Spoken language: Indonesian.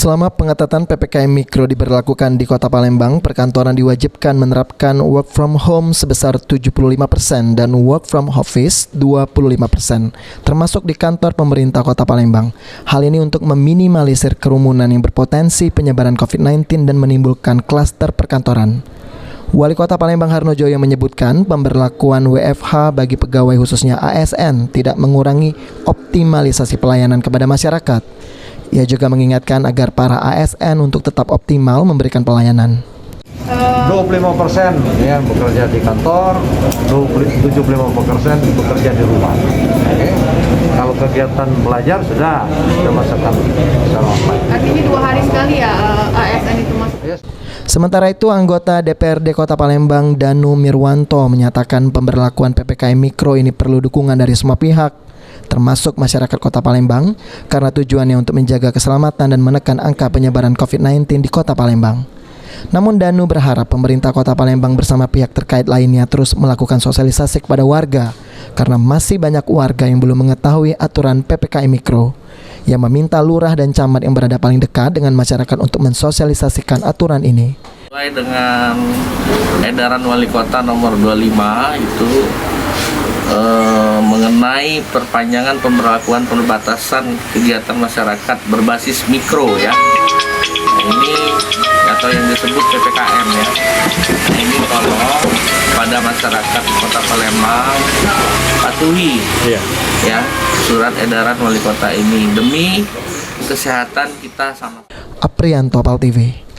Selama pengetatan PPKM Mikro diberlakukan di Kota Palembang, perkantoran diwajibkan menerapkan work from home sebesar 75% dan work from office 25%, termasuk di kantor pemerintah Kota Palembang. Hal ini untuk meminimalisir kerumunan yang berpotensi penyebaran COVID-19 dan menimbulkan klaster perkantoran. Wali Kota Palembang Harnojoyo menyebutkan pemberlakuan WFH bagi pegawai khususnya ASN tidak mengurangi optimalisasi pelayanan kepada masyarakat. Ia juga mengingatkan agar para ASN untuk tetap optimal memberikan pelayanan. 25% yang bekerja di kantor, 75% bekerja di rumah. Kalau kegiatan belajar sudah masukkan secara online. Artinya 2 hari sekali ya ASN itu masuk. Yes. Sementara itu, anggota DPRD Kota Palembang Danu Mirwanto menyatakan pemberlakuan PPKM Mikro ini perlu dukungan dari semua pihak, termasuk masyarakat Kota Palembang, karena tujuannya untuk menjaga keselamatan dan menekan angka penyebaran COVID-19 di Kota Palembang. Namun Danu berharap pemerintah Kota Palembang bersama pihak terkait lainnya terus melakukan sosialisasi kepada warga, karena masih banyak warga yang belum mengetahui aturan PPKM Mikro. Ia meminta lurah dan camat yang berada paling dekat dengan masyarakat untuk mensosialisasikan aturan ini. Sesuai dengan edaran Wali Kota nomor 25 itu mengenai perpanjangan pemberlakuan pembatasan kegiatan masyarakat berbasis mikro ya. Nah, ini atau yang disebut PPKM ya. Nah, ini kalau pada masyarakat Kota Palembang patuhi ya surat edaran Wali Kota ini demi kesehatan kita sama. Aprianto, Pal TV.